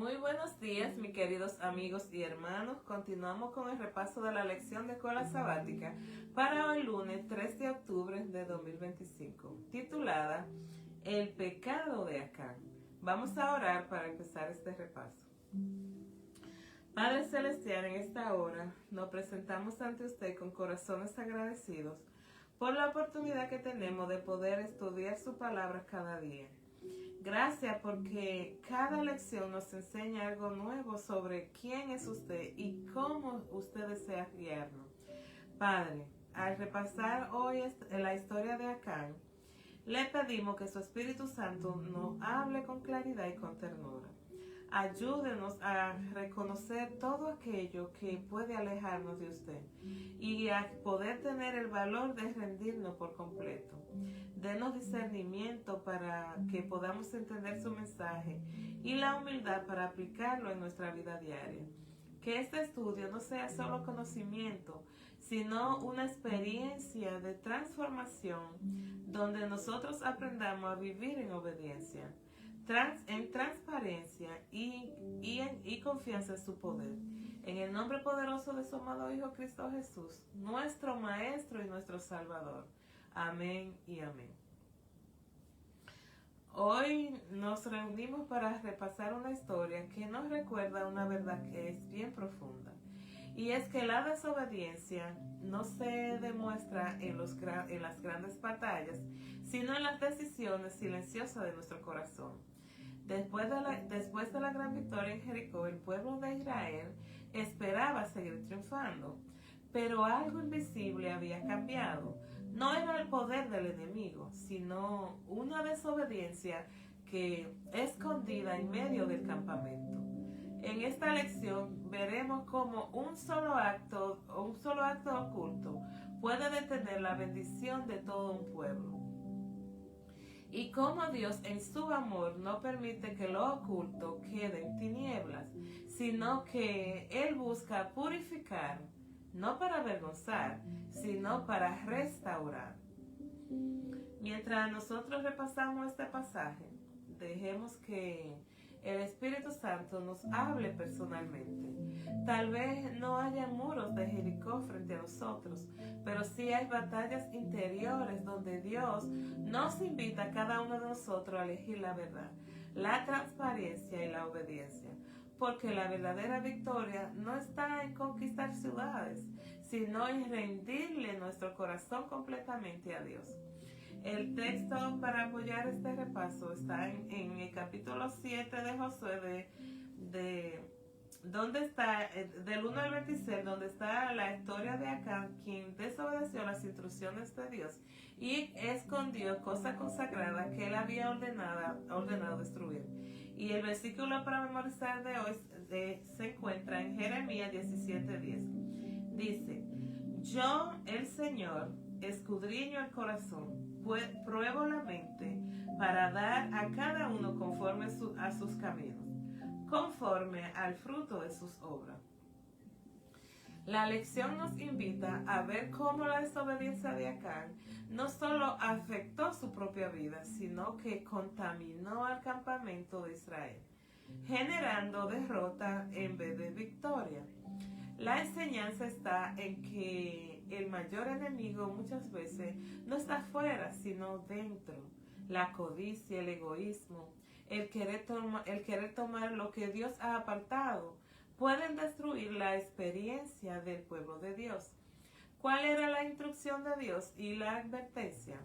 Muy buenos días, mis queridos amigos y hermanos. Continuamos con el repaso de la lección de escuela sabática para hoy lunes 3 de octubre de 2025, titulada El pecado de Acán. Vamos a orar para empezar este repaso. Padre Celestial, en esta hora nos presentamos ante usted con corazones agradecidos por la oportunidad que tenemos de poder estudiar su palabra cada día. Gracias porque cada lección nos enseña algo nuevo sobre quién es usted y cómo usted desea guiarnos. Padre, al repasar hoy la historia de Acán, le pedimos que su Espíritu Santo nos hable con claridad y con ternura. Ayúdenos a reconocer todo aquello que puede alejarnos de usted y a poder tener el valor de rendirnos por completo. Denos discernimiento para que podamos entender su mensaje y la humildad para aplicarlo en nuestra vida diaria. Que este estudio no sea solo conocimiento, sino una experiencia de transformación donde nosotros aprendamos a vivir en obediencia, en transparencia y confianza en su poder. En el nombre poderoso de su amado Hijo Cristo Jesús, nuestro Maestro y nuestro Salvador. Amén y amén. Hoy nos reunimos para repasar una historia que nos recuerda una verdad que es bien profunda. Y es que la desobediencia no se demuestra en las grandes batallas, sino en las decisiones silenciosas de nuestro corazón. Después de la gran victoria en Jericó, el pueblo de Israel esperaba seguir triunfando, pero algo invisible había cambiado. No era el poder del enemigo, sino una desobediencia que escondida en medio del campamento. En esta lección veremos cómo un solo acto oculto puede detener la bendición de todo un pueblo. Y cómo Dios en su amor no permite que lo oculto quede en tinieblas, sino que Él busca purificar, no para avergonzar, sino para restaurar. Mientras nosotros repasamos este pasaje, dejemos que el Espíritu Santo nos hable personalmente. Tal vez no haya muros de Jericó frente a nosotros, pero sí hay batallas interiores donde Dios nos invita a cada uno de nosotros a elegir la verdad, la transparencia y la obediencia. Porque la verdadera victoria no está en conquistar ciudades, sino en rendirle nuestro corazón completamente a Dios. El texto para apoyar este repaso está en el capítulo 7 de Josué, donde está, del 1 al 26, donde está la historia de Acán, quien desobedeció las instrucciones de Dios y escondió cosa consagrada que él había ordenado destruir. Y el versículo para memorizar de hoy se encuentra en Jeremías 17:10. Dice: Yo, el Señor, escudriño el corazón, pruebo la mente para dar a cada uno conforme a sus caminos, conforme al fruto de sus obras. La lección nos invita a ver cómo la desobediencia de Acán no solo afectó su propia vida, sino que contaminó al campamento de Israel, generando derrota en vez de victoria. La enseñanza está en que el mayor enemigo muchas veces no está afuera, sino dentro. La codicia, el egoísmo, el querer tomar lo que Dios ha apartado, pueden destruir la experiencia del pueblo de Dios. ¿Cuál era la instrucción de Dios y la advertencia?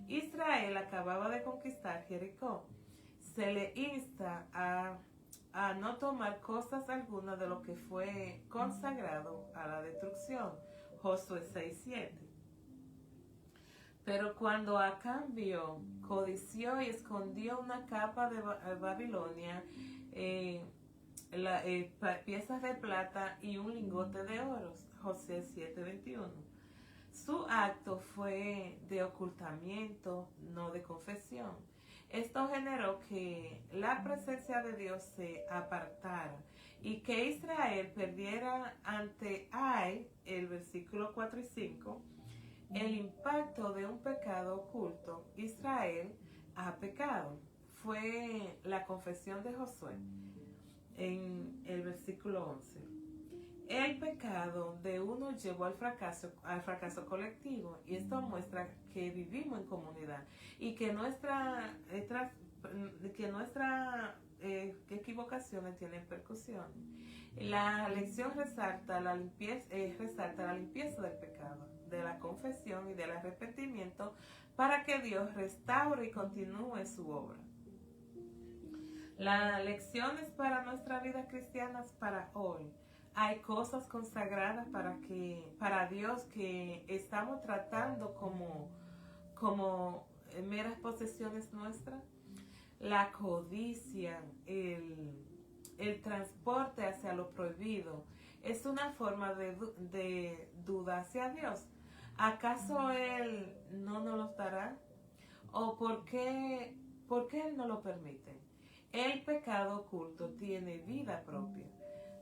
Israel acababa de conquistar Jericó. Se le insta a no tomar cosas algunas de lo que fue consagrado a la destrucción. Josué 6:7. Pero cuando Acán vio, codició y escondió una capa de Babilonia, piezas de plata y un lingote de oro. Josué 7:21. Su acto fue de ocultamiento, no de confesión. Esto generó que la presencia de Dios se apartara y que Israel perdiera ante Ai, el versículo 4 y 5, el impacto de un pecado oculto. Israel ha pecado. Fue la confesión de Josué. en el versículo 11. El pecado de uno llevó al fracaso colectivo, y esto muestra que vivimos en comunidad y que nuestra equivocaciones tienen percusión. La lección resalta la limpieza del pecado, de la confesión y del arrepentimiento, para que Dios restaure y continúe su obra. Las lecciones para nuestra vida cristiana para hoy. Hay cosas consagradas para Dios que estamos tratando como meras posesiones nuestras. La codicia, el transporte hacia lo prohibido, es una forma de duda hacia Dios. ¿Acaso Él no nos los dará? ¿O por qué Él no lo permite? El pecado oculto tiene vida propia.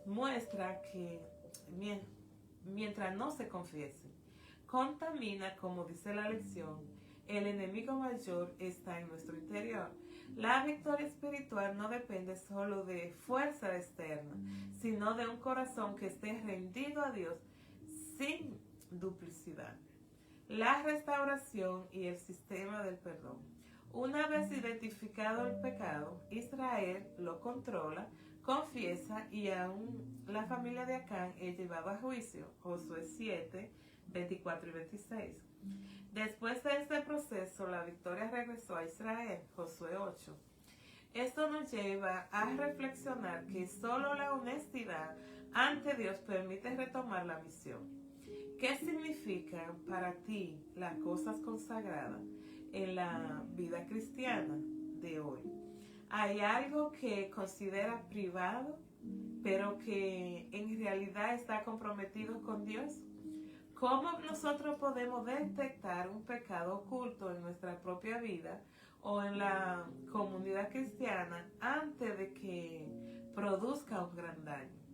Muestra que mientras no se confiese, contamina, como dice la lección, el enemigo mayor está en nuestro interior. La victoria espiritual no depende solo de fuerza externa, sino de un corazón que esté rendido a Dios sin duplicidad. La restauración y el sistema del perdón. Una vez identificado el pecado, Israel lo controla, confiesa, y aún la familia de Acán es llevada a juicio. Josué 7, 24 y 26. Después de este proceso, la victoria regresó a Israel. Josué 8. Esto nos lleva a reflexionar que solo la honestidad ante Dios permite retomar la misión. ¿Qué significan para ti las cosas consagradas en la vida cristiana de hoy? ¿Hay algo que considera privado, pero que en realidad está comprometido con Dios? ¿Cómo nosotros podemos detectar un pecado oculto en nuestra propia vida o en la comunidad cristiana antes de que produzca un gran daño?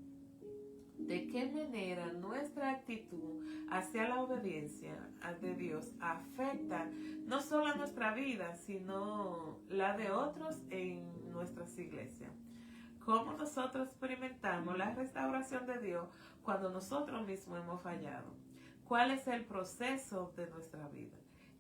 ¿De qué manera nuestra actitud hacia la obediencia de Dios afecta no solo a nuestra vida, sino la de otros en nuestras iglesias? ¿Cómo nosotros experimentamos la restauración de Dios cuando nosotros mismos hemos fallado? ¿Cuál es el proceso de nuestra vida?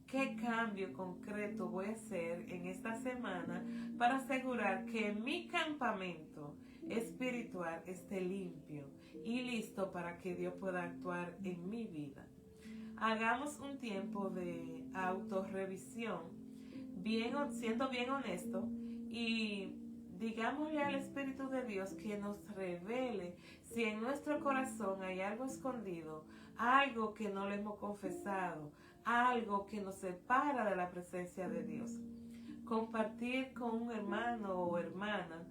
¿Qué cambio concreto voy a hacer en esta semana para asegurar que mi campamento espiritual esté limpio y listo para que Dios pueda actuar en mi vida? Hagamos un tiempo de autorrevisión, siendo bien honesto, y digámosle al Espíritu de Dios que nos revele si en nuestro corazón hay algo escondido, algo que no le hemos confesado, algo que nos separa de la presencia de Dios. Compartir con un hermano o hermana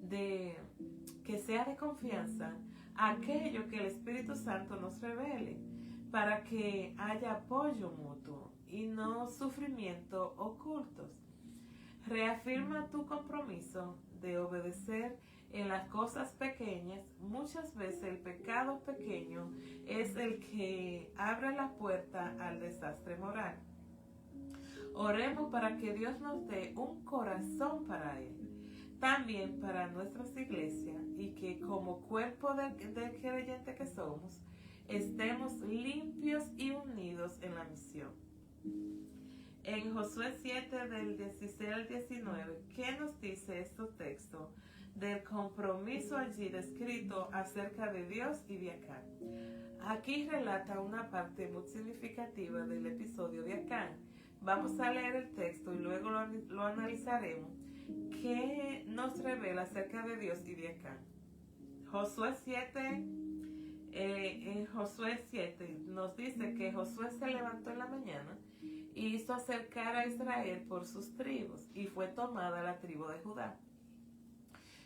que sea de confianza aquello que el Espíritu Santo nos revele, para que haya apoyo mutuo y no sufrimiento ocultos. Reafirma tu compromiso de obedecer en las cosas pequeñas. Muchas veces el pecado pequeño es el que abre la puerta al desastre moral. Oremos para que Dios nos dé un corazón para Él, también para nuestras iglesias, y que como cuerpo de creyente que somos, estemos limpios y unidos en la misión. En Josué 7, del 16 al 19, ¿qué nos dice este texto del compromiso allí descrito acerca de Dios y de Acán? Aquí relata una parte muy significativa del episodio de Acán. Vamos a leer el texto y luego lo analizaremos. ¿Qué nos revela acerca de Dios y de Acán? Josué 7, en Josué 7 nos dice que Josué se levantó en la mañana y hizo acercar a Israel por sus tribus, y fue tomada la tribu de Judá.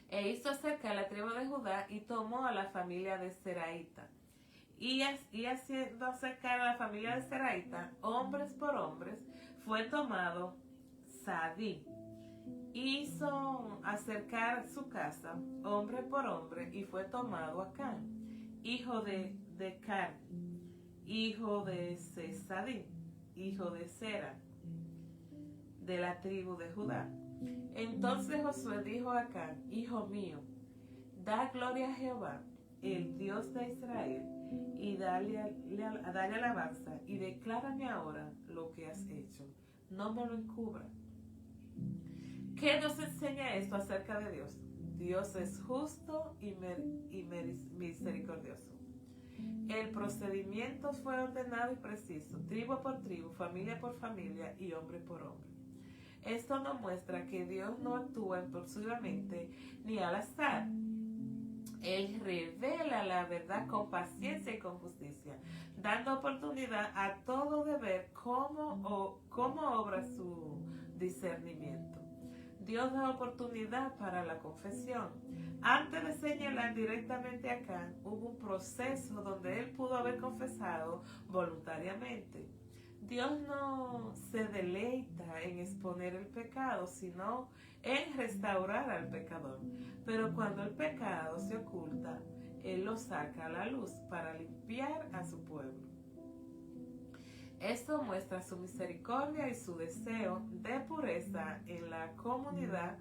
E hizo acercar la tribu de Judá y tomó a la familia de Seraíta. Y haciendo acercar a la familia de Seraíta, hombres por hombres, fue tomado Sadí. Hizo acercar su casa, hombre por hombre, y fue tomado Acán, hijo de Carmi, hijo de Sadí, hijo de Sera, de la tribu de Judá. Entonces Josué dijo a Acán: hijo mío, Da gloria a Jehová, el Dios de Israel, y dale alabanza, y declárame ahora lo que has hecho. No me lo encubra. ¿Qué nos enseña esto acerca de Dios? Dios es justo y misericordioso. El procedimiento fue ordenado y preciso, tribu por tribu, familia por familia y hombre por hombre. Esto nos muestra que Dios no actúa impulsivamente ni al azar. Él revela la verdad con paciencia y con justicia, dando oportunidad a todo de ver cómo obra su discernimiento. Dios da oportunidad para la confesión. Antes de señalar directamente a Acán, hubo un proceso donde él pudo haber confesado voluntariamente. Dios no se deleita en exponer el pecado, sino en restaurar al pecador. Pero cuando el pecado se oculta, Él lo saca a la luz para limpiar a su pueblo. Esto muestra su misericordia y su deseo de pureza en la comunidad.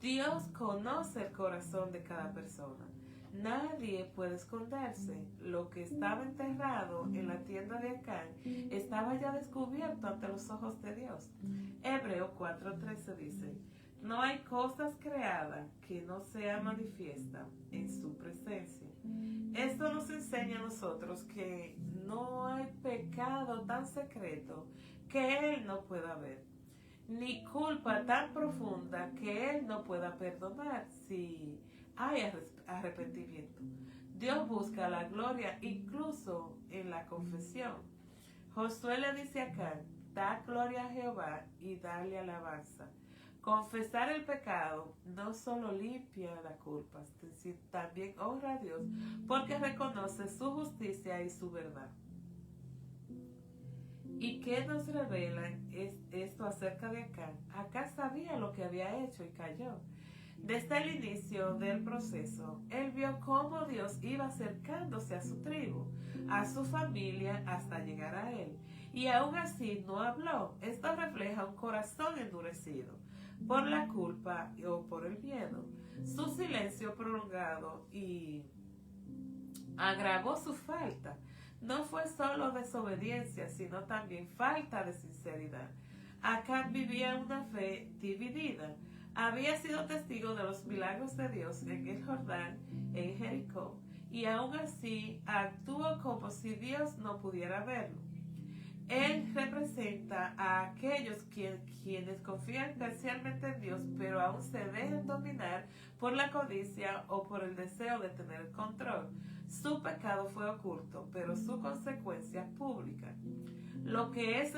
Dios conoce el corazón de cada persona. Nadie puede esconderse. Lo que estaba enterrado en la tienda de Acán estaba ya descubierto ante los ojos de Dios. Hebreo 4:13 dice: no hay cosas creadas que no sea manifiesta en su presencia. Esto nos enseña a nosotros que no hay pecado tan secreto que Él no pueda ver, ni culpa tan profunda que Él no pueda perdonar si hay arrepentimiento. Dios busca la gloria incluso en la confesión. Josué le dice a Acán: da gloria a Jehová y dale alabanza. Confesar el pecado no solo limpia la culpa, sino también honra a Dios porque reconoce su justicia y su verdad. ¿Y qué nos revela esto acerca de Acán? Acán sabía lo que había hecho y cayó. Desde el inicio del proceso, él vio cómo Dios iba acercándose a su tribu, a su familia, hasta llegar a él. Y aún así no habló. Esto refleja un corazón endurecido por la culpa o por el miedo. Su silencio prolongado y agravó su falta. No fue solo desobediencia, sino también falta de sinceridad. Acán vivía una fe dividida. Había sido testigo de los milagros de Dios en el Jordán, en Jericó, y aún así actuó como si Dios no pudiera verlo. Él representa a aquellos quienes confían parcialmente en Dios, pero aún se dejan dominar por la codicia o por el deseo de tener control. Su pecado fue oculto, pero su consecuencia es pública. Lo que él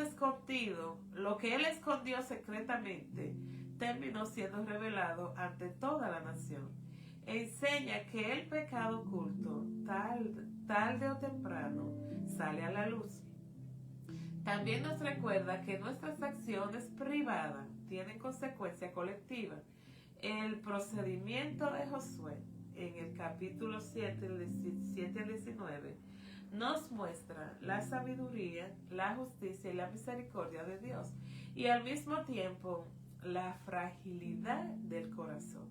escondió secretamente, terminó siendo revelado ante toda la nación. Enseña que el pecado oculto, tarde o temprano, sale a la luz. También nos recuerda que nuestras acciones privadas tienen consecuencia colectiva. El procedimiento de Josué, en el capítulo 7, 17 al 19, nos muestra la sabiduría, la justicia y la misericordia de Dios, y al mismo tiempo la fragilidad del corazón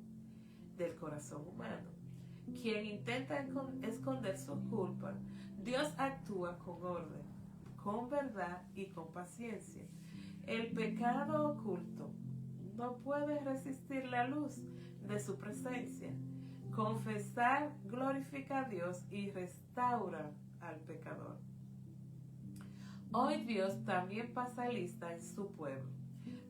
humano. Quien intenta esconder su culpa, Dios actúa con orden, con verdad y con paciencia. El pecado oculto no puede resistir la luz de su presencia. Confesar glorifica a Dios y restaura al pecador. Hoy Dios también pasa lista en su pueblo,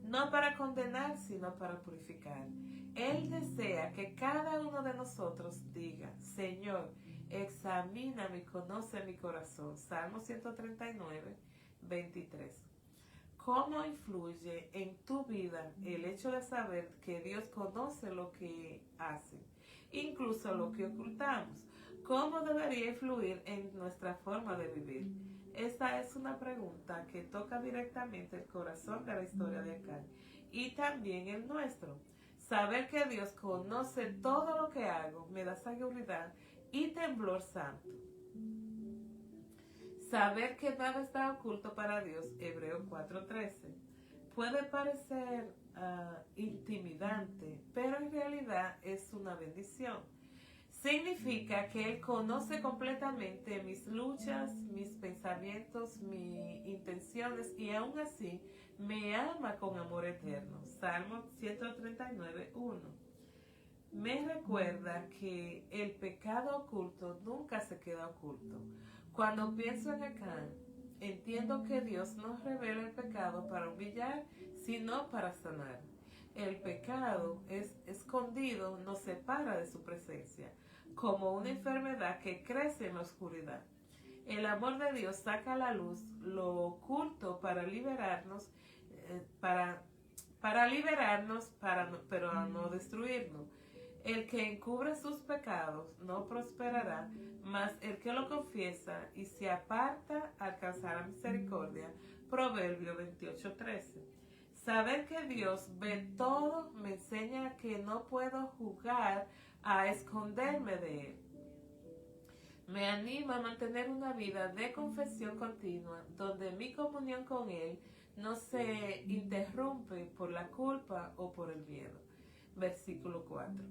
no para condenar, sino para purificar. Él desea que cada uno de nosotros diga: Señor, examíname y conoce mi corazón. Salmo 139, 23. ¿Cómo influye en tu vida el hecho de saber que Dios conoce lo que hace, incluso lo que ocultamos? ¿Cómo debería influir en nuestra forma de vivir? Esta es una pregunta que toca directamente el corazón de la historia de Acán y también el nuestro. Saber que Dios conoce todo lo que hago me da seguridad y temblor santo. Saber que nada está oculto para Dios, Hebreo 4:13, puede parecer intimidante, pero en realidad es una bendición. significa que Él conoce completamente mis luchas, mis pensamientos, mis intenciones y aún así me ama con amor eterno. Salmo 139:1. Me recuerda que el pecado oculto nunca se queda oculto. Cuando pienso en Acán, entiendo que Dios no revela el pecado para humillar, sino para sanar. El pecado es escondido, nos separa de su presencia, como una enfermedad que crece en la oscuridad. El amor de Dios saca a la luz lo oculto para liberarnos, pero no destruirnos. El que encubre sus pecados no prosperará, mas el que lo confiesa y se aparta alcanzará misericordia. Proverbio 28:13. Saber que Dios ve todo me enseña que no puedo jugar a esconderme de Él. Me anima a mantener una vida de confesión continua, donde mi comunión con Él no se interrumpe por la culpa o por el miedo. Versículo 4.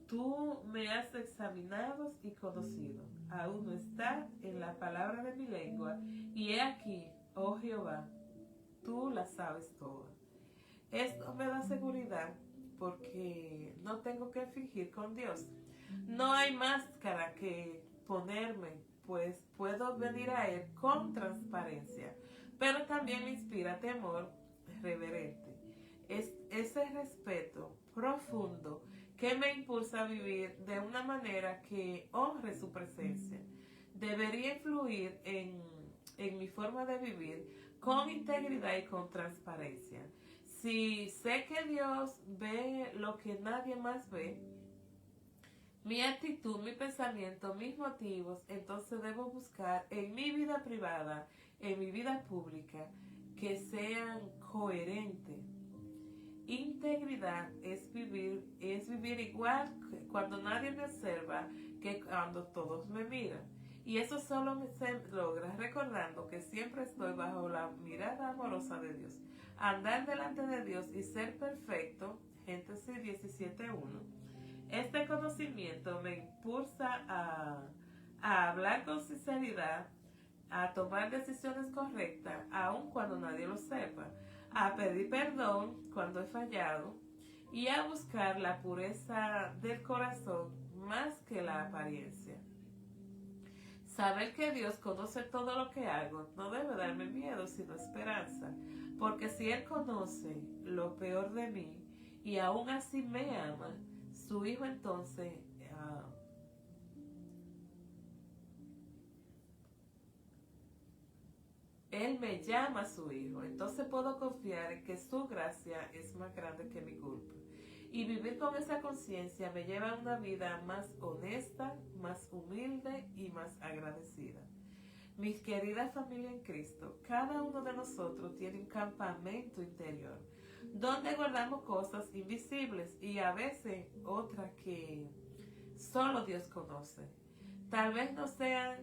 Tú me has examinado y conocido. Aún no está en la palabra de mi lengua. Y he aquí, oh Jehová, tú la sabes toda. Esto me da seguridad porque no tengo que fingir con Dios. No hay máscara que ponerme, pues puedo venir a Él con transparencia. Pero también me inspira temor reverente. Es ese respeto profundo que me impulsa a vivir de una manera que honre su presencia. Debería influir en mi forma de vivir con integridad y con transparencia. Si sé que Dios ve lo que nadie más ve, mi actitud, mi pensamiento, mis motivos, entonces debo buscar en mi vida privada, en mi vida pública, que sean coherentes. Integridad es vivir igual cuando nadie me observa que cuando todos me miran. Y eso solo se logra recordando que siempre estoy bajo la mirada amorosa de Dios. Andar delante de Dios y ser perfecto, Génesis 17:1. Este conocimiento me impulsa a hablar con sinceridad, a tomar decisiones correctas, aun cuando nadie lo sepa, a pedir perdón cuando he fallado y a buscar la pureza del corazón más que la apariencia. Saber que Dios conoce todo lo que hago no debe darme miedo, sino esperanza, porque si Él conoce lo peor de mí y aún así me ama, su Hijo entonces Él me llama a su Hijo, entonces puedo confiar en que su gracia es más grande que mi culpa. Y vivir con esa conciencia me lleva a una vida más honesta, más humilde y más agradecida. Mis queridas familia en Cristo, cada uno de nosotros tiene un campamento interior, donde guardamos cosas invisibles y a veces otras que solo Dios conoce. Tal vez no sean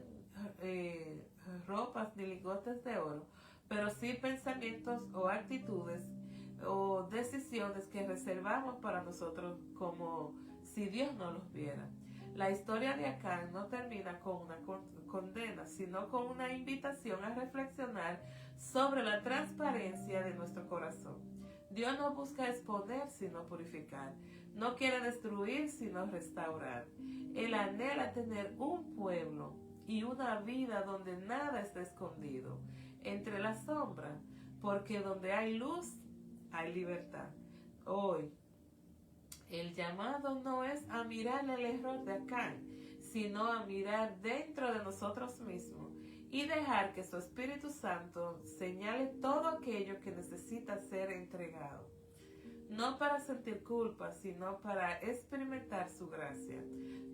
ropas ni lingotes de oro, pero sí pensamientos o actitudes o decisiones que reservamos para nosotros como si Dios no los viera. La historia de Acán no termina con una condena, sino con una invitación a reflexionar sobre la transparencia de nuestro corazón. Dios no busca exponer, sino purificar. No quiere destruir, sino restaurar. Él anhela tener un pueblo y una vida donde nada está escondido, entre la sombra, porque donde hay luz, hay libertad. Hoy, el llamado no es a mirar el error de Acán, sino a mirar dentro de nosotros mismos y dejar que su Espíritu Santo señale todo aquello que necesita ser entregado. No para sentir culpa, sino para experimentar su gracia.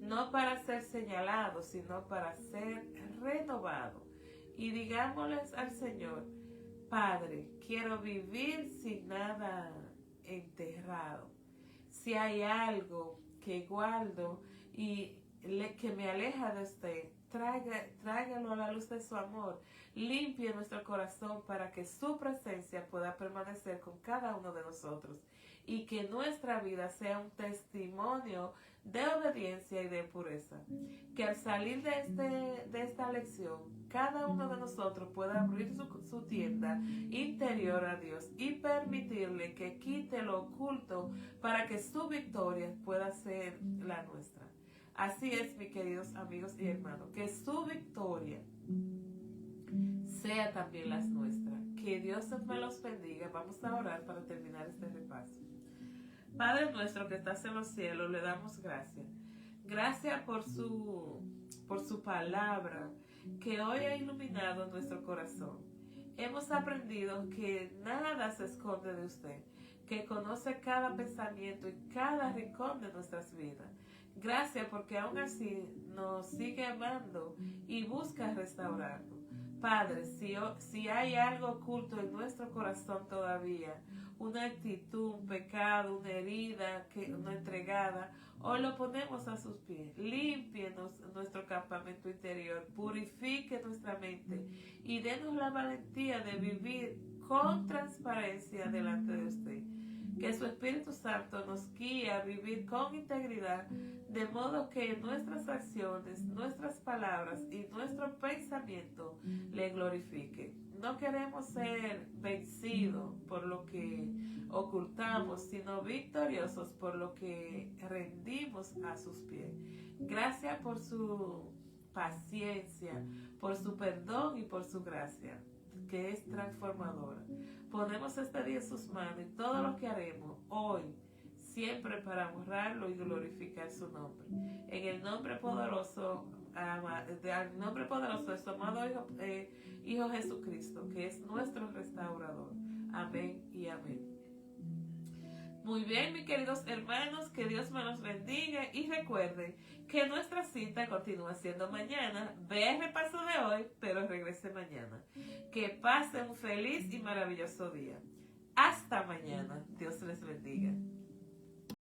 No para ser señalado, sino para ser renovado. Y digámosles al Señor: Padre, quiero vivir sin nada enterrado. Si hay algo que guardo y que me aleja de usted, tráigalo a la luz de su amor, limpie nuestro corazón para que su presencia pueda permanecer con cada uno de nosotros y que nuestra vida sea un testimonio de obediencia y de pureza. Que al salir de esta lección, cada uno de nosotros pueda abrir su tienda interior a Dios y permitirle que quite lo oculto para que su victoria pueda ser la nuestra. Así es, mis queridos amigos y hermanos, que su victoria sea también la nuestra. Que Dios me los bendiga. Vamos a orar para terminar este repaso. Padre nuestro que estás en los cielos, le damos gracias. Gracias por su palabra que hoy ha iluminado nuestro corazón. Hemos aprendido que nada se esconde de usted, que conoce cada pensamiento y cada rincón de nuestras vidas. Gracias porque aún así nos sigue amando y busca restaurarnos. Padre, si hay algo oculto en nuestro corazón todavía, una actitud, un pecado, una herida no entregada, hoy lo ponemos a sus pies. Límpienos nuestro campamento interior, purifique nuestra mente y denos la valentía de vivir con transparencia delante de usted. Que su Espíritu Santo nos guíe a vivir con integridad, de modo que nuestras acciones, nuestras palabras y nuestro pensamiento le glorifiquen. No queremos ser vencidos por lo que ocultamos, sino victoriosos por lo que rendimos a sus pies. Gracias por su paciencia, por su perdón y por su gracia, que es transformadora. Ponemos este día en sus manos y todo lo que haremos hoy, siempre para honrarlo y glorificar su nombre. En el nombre poderoso de su amado Hijo Jesucristo, que es nuestro restaurador. Amén y amén. Muy bien, mis queridos hermanos, que Dios me los bendiga y recuerden que nuestra cita continúa siendo mañana. Ve el repaso de hoy, pero regrese mañana. Que pasen un feliz y maravilloso día. Hasta mañana. Dios les bendiga.